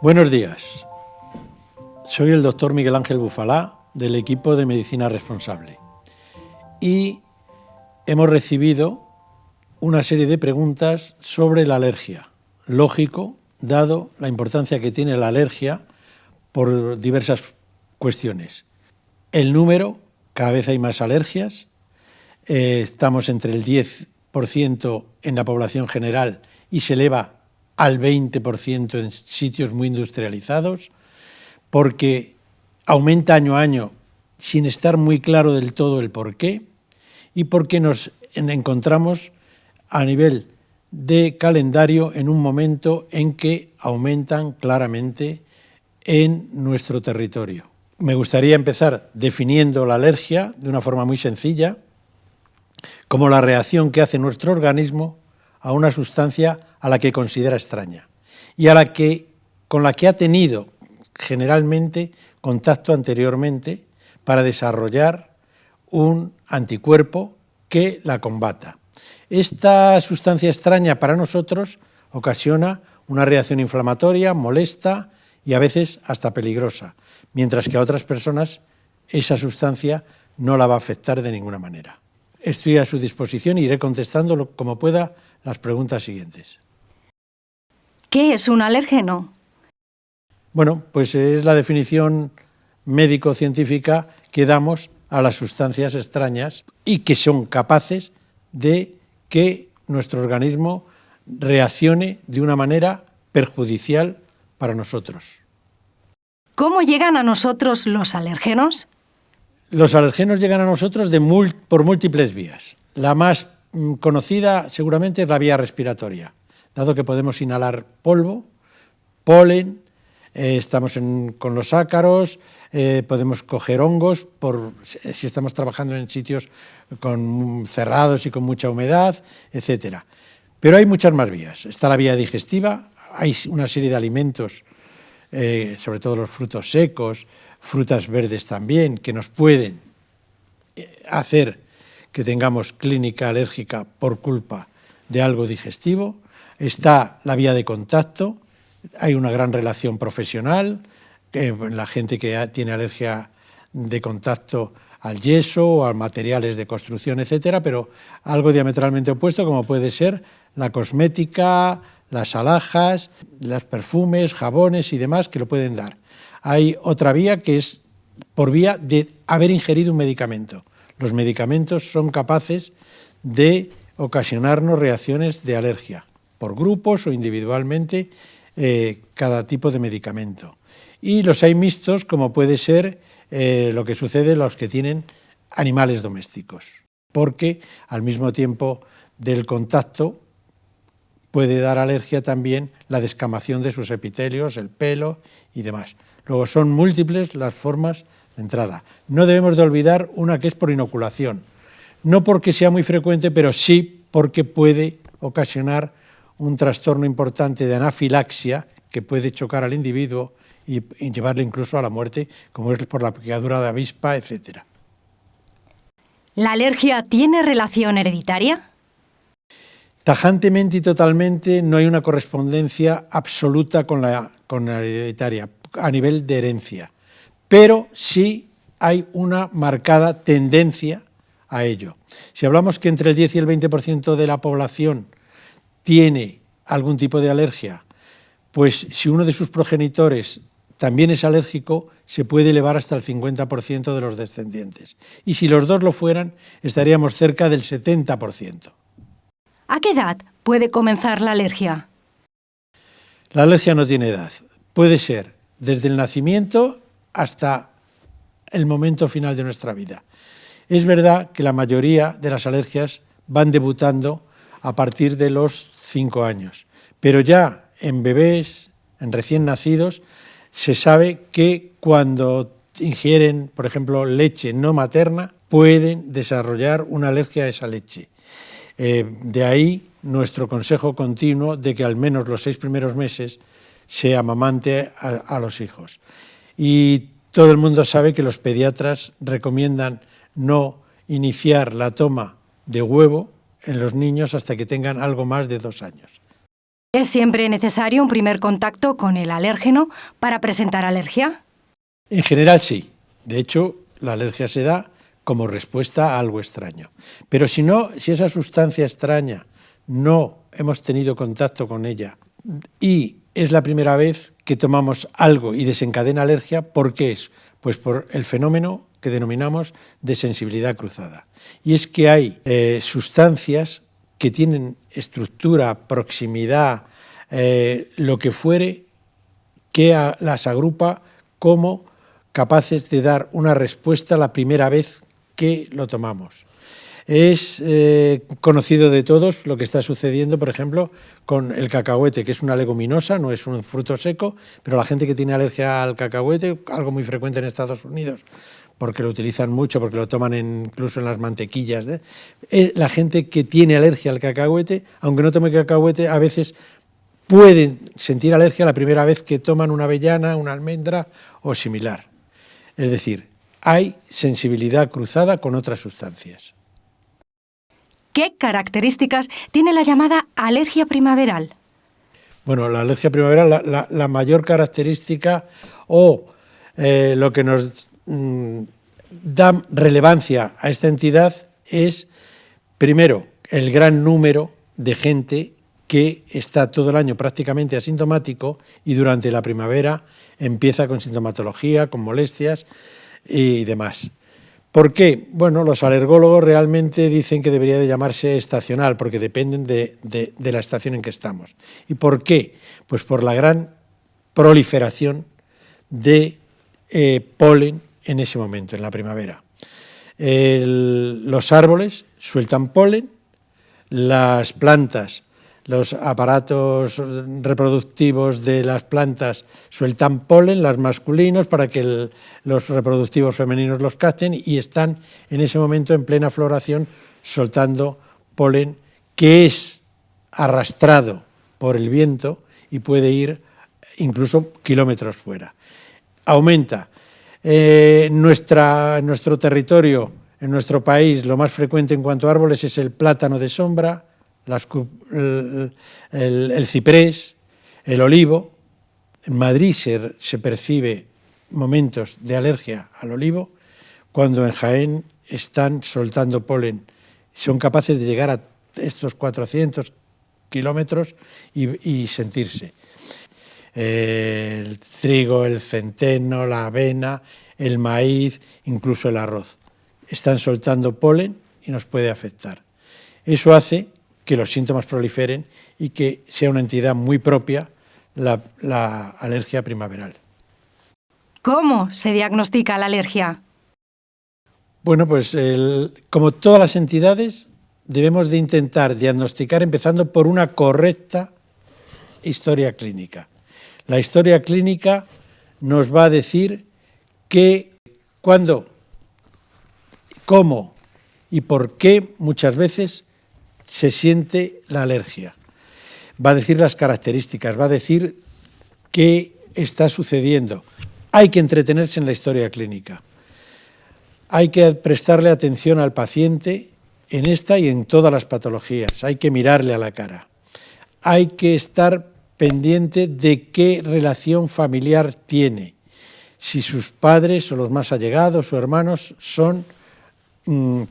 Buenos días. Soy el doctor Miguel Ángel Bufalá, del equipo de Medicina Responsable. Y hemos recibido una serie de preguntas sobre la alergia. Lógico, dado la importancia que tiene la alergia por diversas cuestiones. El número, cada vez hay más alergias. Estamos entre el 10% en la población general y se eleva al 20% en sitios muy industrializados, porque aumenta año a año sin estar muy claro del todo el porqué, y porque nos encontramos a nivel de calendario en un momento en que aumentan claramente en nuestro territorio. Me gustaría empezar definiendo la alergia de una forma muy sencilla, como la reacción que hace nuestro organismo a una sustancia a la que considera extraña y con la que ha tenido generalmente contacto anteriormente para desarrollar un anticuerpo que la combata. Esta sustancia extraña para nosotros ocasiona una reacción inflamatoria, molesta y a veces hasta peligrosa, mientras que a otras personas esa sustancia no la va a afectar de ninguna manera. Estoy a su disposición y iré contestando como pueda las preguntas siguientes. ¿Qué es un alérgeno? Bueno, pues es la definición médico-científica que damos a las sustancias extrañas y que son capaces de que nuestro organismo reaccione de una manera perjudicial para nosotros. ¿Cómo llegan a nosotros los alérgenos? Los alergenos llegan a nosotros por múltiples vías. La más conocida seguramente es la vía respiratoria, dado que podemos inhalar polvo, polen, estamos con los ácaros, podemos coger hongos si estamos trabajando en sitios cerrados y con mucha humedad, etc. Pero hay muchas más vías. Está la vía digestiva, hay una serie de alimentos, sobre todo los frutos secos, frutas verdes también, que nos pueden hacer que tengamos clínica alérgica por culpa de algo digestivo. Está la vía de contacto, hay una gran relación profesional, la gente que tiene alergia de contacto al yeso o a materiales de construcción, etcétera, pero algo diametralmente opuesto, como puede ser la cosmética, las alhajas, los perfumes, jabones y demás, que lo pueden dar. Hay otra vía que es por vía de haber ingerido un medicamento. Los medicamentos son capaces de ocasionarnos reacciones de alergia, por grupos o individualmente, cada tipo de medicamento. Y los hay mixtos, como puede ser lo que sucede en los que tienen animales domésticos, porque al mismo tiempo del contacto puede dar alergia también la descamación de sus epitelios, el pelo y demás. Luego son múltiples las formas de entrada. No debemos de olvidar una que es por inoculación, no porque sea muy frecuente, pero sí porque puede ocasionar un trastorno importante de anafilaxia que puede chocar al individuo y llevarle incluso a la muerte, como es por la picadura de avispa, etc. ¿La alergia tiene relación hereditaria? Tajantemente y totalmente no hay una correspondencia absoluta con la hereditaria a nivel de herencia, pero sí hay una marcada tendencia a ello. Si hablamos que entre el 10 y el 20% de la población tiene algún tipo de alergia, pues si uno de sus progenitores también es alérgico, se puede elevar hasta el 50% de los descendientes. Y si los dos lo fueran, estaríamos cerca del 70%. ¿A qué edad puede comenzar la alergia? La alergia no tiene edad. Puede ser desde el nacimiento hasta el momento final de nuestra vida. Es verdad que la mayoría de las alergias van debutando a partir de los 5 años, pero ya en bebés, en recién nacidos, se sabe que cuando ingieren, por ejemplo, leche no materna, pueden desarrollar una alergia a esa leche. De ahí nuestro consejo continuo de que al menos los 6 primeros meses se amamante a los hijos. Y todo el mundo sabe que los pediatras recomiendan no iniciar la toma de huevo en los niños hasta que tengan algo más de 2 años. ¿Es siempre necesario un primer contacto con el alérgeno para presentar alergia? En general sí. De hecho, la alergia se da como respuesta a algo extraño. Pero si esa sustancia extraña no hemos tenido contacto con ella y es la primera vez que tomamos algo y desencadena alergia, ¿por qué es? Pues por el fenómeno que denominamos de sensibilidad cruzada. Y es que hay sustancias que tienen estructura, proximidad, lo que fuere, que las agrupa como capaces de dar una respuesta la primera vez que lo tomamos. Es conocido de todos lo que está sucediendo, por ejemplo, con el cacahuete, que es una leguminosa, no es un fruto seco, pero la gente que tiene alergia al cacahuete, algo muy frecuente en Estados Unidos, porque lo utilizan mucho, porque lo toman incluso en las mantequillas, la gente que tiene alergia al cacahuete, aunque no tome cacahuete, a veces pueden sentir alergia la primera vez que toman una avellana, una almendra o similar. Es decir, hay sensibilidad cruzada con otras sustancias. ¿Qué características tiene la llamada alergia primaveral? Bueno, la alergia primaveral, la mayor característica o lo que nos da relevancia a esta entidad es, primero, el gran número de gente que está todo el año prácticamente asintomático y durante la primavera empieza con sintomatología, con molestias y demás. ¿Por qué? Bueno, los alergólogos realmente dicen que debería de llamarse estacional porque dependen de la estación en que estamos. ¿Y por qué? Pues por la gran proliferación de polen en ese momento, en la primavera. Los árboles sueltan polen, las plantas, los aparatos reproductivos de las plantas sueltan polen, los masculinos, para que los reproductivos femeninos los capten y están en ese momento en plena floración soltando polen que es arrastrado por el viento y puede ir incluso kilómetros fuera. Aumenta. Nuestro territorio, en nuestro país, lo más frecuente en cuanto a árboles es el plátano de sombra, el ciprés, el olivo. En Madrid se percibe momentos de alergia al olivo, cuando en Jaén están soltando polen. Son capaces de llegar a estos 400 kilómetros y sentirse. El trigo, el centeno, la avena, el maíz, incluso el arroz. Están soltando polen y nos puede afectar. Eso hace que los síntomas proliferen y que sea una entidad muy propia la alergia primaveral. ¿Cómo se diagnostica la alergia? Bueno, pues como todas las entidades, debemos de intentar diagnosticar empezando por una correcta historia clínica. La historia clínica nos va a decir que cuándo, cómo y por qué muchas veces se siente la alergia. Va a decir las características, va a decir qué está sucediendo. Hay que entretenerse en la historia clínica. Hay que prestarle atención al paciente en esta y en todas las patologías. Hay que mirarle a la cara. Hay que estar pendiente de qué relación familiar tiene. Si sus padres o los más allegados o hermanos son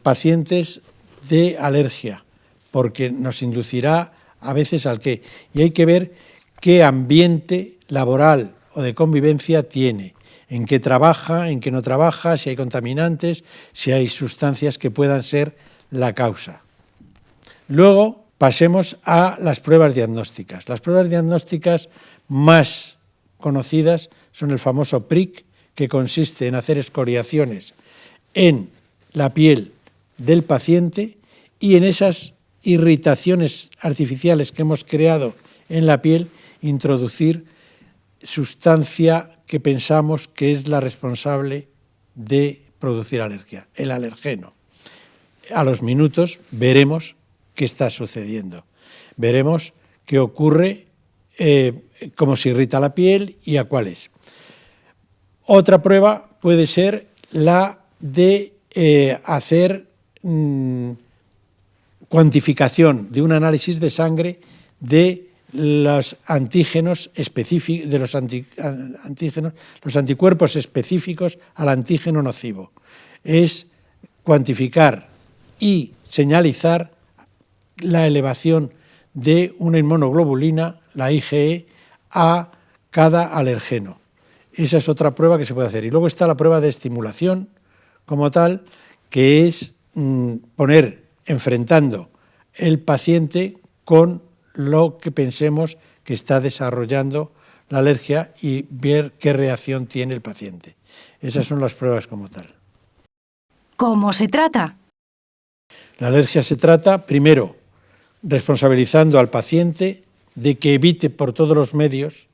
pacientes de alergia, porque nos inducirá a veces al qué. Y hay que ver qué ambiente laboral o de convivencia tiene, en qué trabaja, en qué no trabaja, si hay contaminantes, si hay sustancias que puedan ser la causa. Luego pasemos a las pruebas diagnósticas. Las pruebas diagnósticas más conocidas son el famoso PRIC, que consiste en hacer escoriaciones en la piel del paciente y en esas irritaciones artificiales que hemos creado en la piel, introducir sustancia que pensamos que es la responsable de producir alergia, el alergeno. A los minutos veremos qué está sucediendo. Veremos qué ocurre, cómo se irrita la piel y a cuáles. Otra prueba puede ser la de hacer cuantificación de un análisis de sangre de los antígenos específicos, de los antígenos, los anticuerpos específicos al antígeno nocivo. Es cuantificar y señalizar la elevación de una inmunoglobulina, la IgE, a cada alergeno. Esa es otra prueba que se puede hacer. Y luego está la prueba de estimulación como tal, que es enfrentando el paciente con lo que pensemos que está desarrollando la alergia y ver qué reacción tiene el paciente. Esas son las pruebas como tal. ¿Cómo se trata? La alergia se trata, primero, responsabilizando al paciente de que evite por todos los medios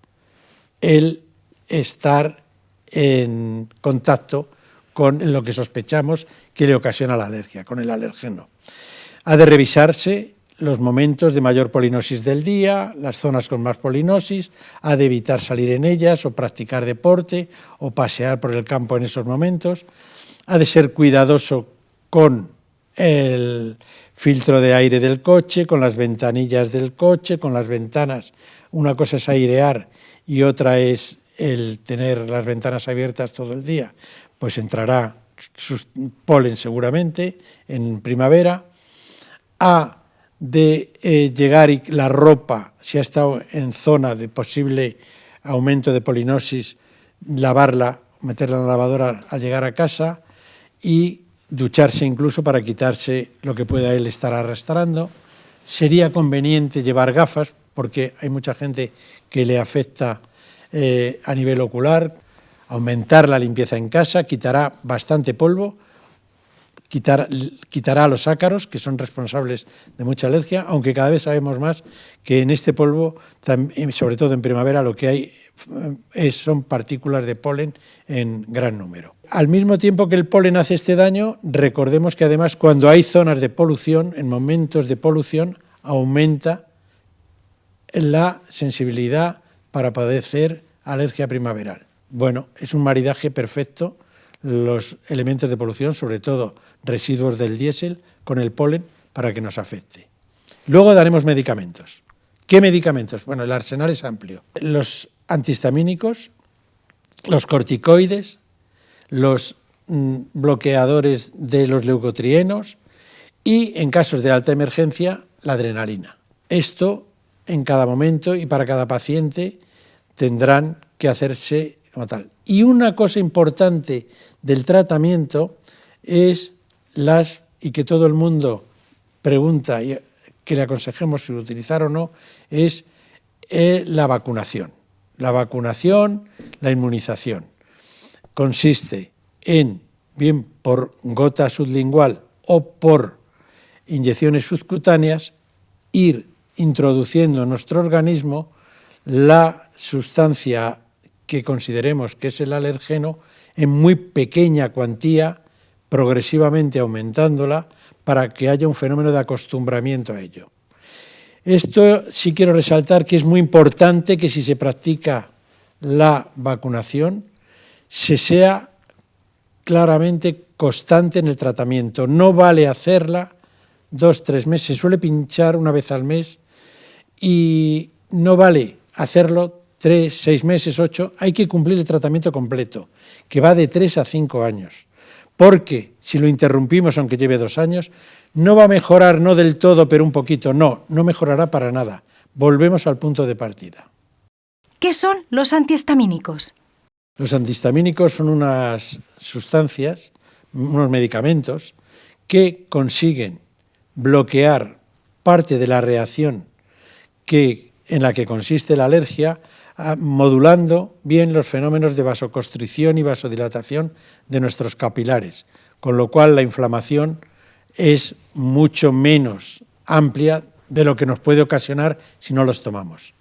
el estar en contacto con lo que sospechamos que le ocasiona la alergia, con el alergeno. Ha de revisarse los momentos de mayor polinosis del día, las zonas con más polinosis, ha de evitar salir en ellas o practicar deporte o pasear por el campo en esos momentos, ha de ser cuidadoso con el filtro de aire del coche, con las ventanillas del coche, con las ventanas. Una cosa es airear y otra es el tener las ventanas abiertas todo el día, pues entrará polen seguramente en primavera. Ha de llegar y la ropa, si ha estado en zona de posible aumento de polinosis, lavarla, meterla en la lavadora al llegar a casa y ducharse incluso para quitarse lo que pueda él estar arrastrando. Sería conveniente llevar gafas porque hay mucha gente que le afecta a nivel ocular. Aumentar la limpieza en casa, quitará bastante polvo, quitará los ácaros, que son responsables de mucha alergia, aunque cada vez sabemos más que en este polvo, sobre todo en primavera, lo que hay son partículas de polen en gran número. Al mismo tiempo que el polen hace este daño, recordemos que además cuando hay zonas de polución, en momentos de polución, aumenta la sensibilidad para padecer alergia primaveral. Bueno, es un maridaje perfecto los elementos de polución, sobre todo residuos del diésel, con el polen para que nos afecte. Luego daremos medicamentos. ¿Qué medicamentos? Bueno, el arsenal es amplio. Los antihistamínicos, los corticoides, los bloqueadores de los leucotrienos y, en casos de alta emergencia, la adrenalina. Esto, en cada momento y para cada paciente, tendrán que hacerse como tal. Y una cosa importante del tratamiento es y que todo el mundo pregunta y que le aconsejemos si utilizar o no, es la vacunación. La vacunación, la inmunización. Consiste en, bien por gota sublingual o por inyecciones subcutáneas, ir introduciendo en nuestro organismo la sustancia que consideremos que es el alergeno en muy pequeña cuantía, progresivamente aumentándola, para que haya un fenómeno de acostumbramiento a ello. Esto sí quiero resaltar que es muy importante que si se practica la vacunación, se sea claramente constante en el tratamiento. No vale hacerla 2-3 meses, se suele pinchar una vez al mes y no vale hacerlo 3, 6 meses, 8, hay que cumplir el tratamiento completo, que va de 3 a 5 años. Porque si lo interrumpimos, aunque lleve 2 años, no va a mejorar, no del todo, pero un poquito, no mejorará para nada. Volvemos al punto de partida. ¿Qué son los antihistamínicos? Los antihistamínicos son unas sustancias, unos medicamentos, que consiguen bloquear parte de la reacción en la que consiste la alergia, modulando bien los fenómenos de vasoconstricción y vasodilatación de nuestros capilares, con lo cual la inflamación es mucho menos amplia de lo que nos puede ocasionar si no los tomamos.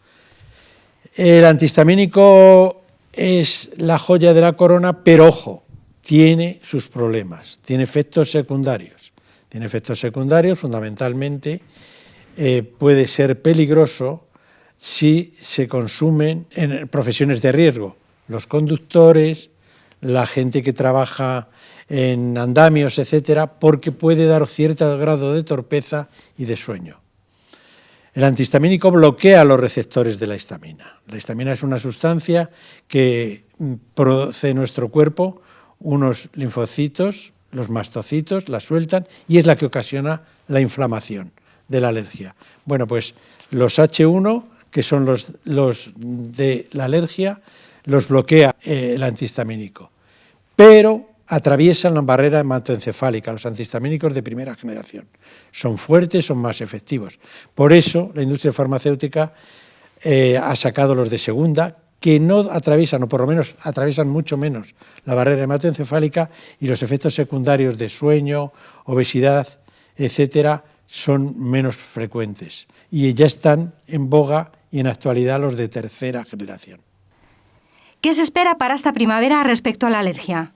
El antihistamínico es la joya de la corona, pero ojo, tiene sus problemas, tiene efectos secundarios. Tiene efectos secundarios, fundamentalmente puede ser peligroso si se consumen en profesiones de riesgo, los conductores, la gente que trabaja en andamios, etcétera, porque puede dar cierto grado de torpeza y de sueño. El antihistamínico bloquea los receptores de la histamina. La histamina es una sustancia que produce en nuestro cuerpo unos linfocitos, los mastocitos, la sueltan y es la que ocasiona la inflamación de la alergia. Bueno, pues los H1, que son los de la alergia, los bloquea el antihistamínico, pero atraviesan la barrera hematoencefálica, los antihistamínicos de primera generación. Son fuertes, son más efectivos. Por eso la industria farmacéutica ha sacado los de segunda, que no atraviesan, o por lo menos atraviesan mucho menos la barrera hematoencefálica, y los efectos secundarios de sueño, obesidad, etcétera, son menos frecuentes. Y ya están en boga y en actualidad los de tercera generación. ¿Qué se espera para esta primavera respecto a la alergia?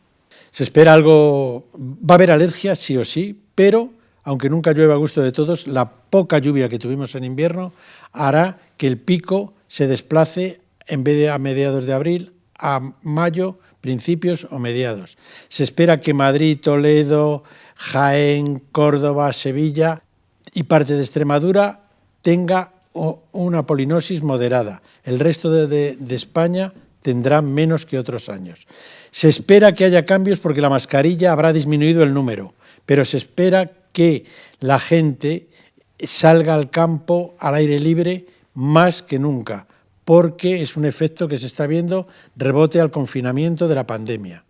Se espera algo, va a haber alergia sí o sí, pero aunque nunca llueva a gusto de todos, la poca lluvia que tuvimos en invierno hará que el pico se desplace, en vez de a mediados de abril, a mayo, principios o mediados. Se espera que Madrid, Toledo, Jaén, Córdoba, Sevilla y parte de Extremadura tenga una polinosis moderada. El resto de España tendrá menos que otros años. Se espera que haya cambios porque la mascarilla habrá disminuido el número, pero se espera que la gente salga al campo, al aire libre, más que nunca, porque es un efecto que se está viendo rebote al confinamiento de la pandemia.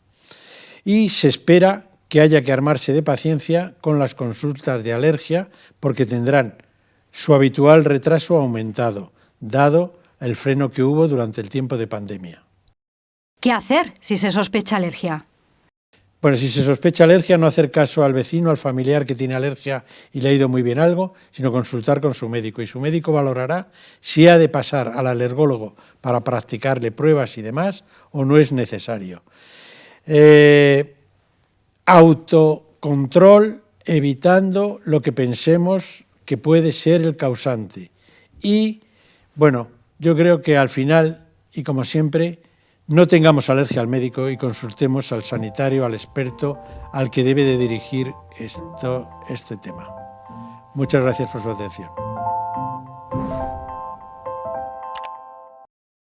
Y se espera que haya que armarse de paciencia con las consultas de alergia, porque tendrán su habitual retraso aumentado, dado el freno que hubo durante el tiempo de pandemia. ¿Qué hacer si se sospecha alergia? Bueno, si se sospecha alergia, no hacer caso al vecino, al familiar que tiene alergia y le ha ido muy bien algo, sino consultar con su médico. Y su médico valorará si ha de pasar al alergólogo para practicarle pruebas y demás, o no es necesario. Autocontrol, evitando lo que pensemos que puede ser el causante. Y, bueno, yo creo que al final, y como siempre, no tengamos alergia al médico y consultemos al sanitario, al experto, al que debe de dirigir este tema. Muchas gracias por su atención.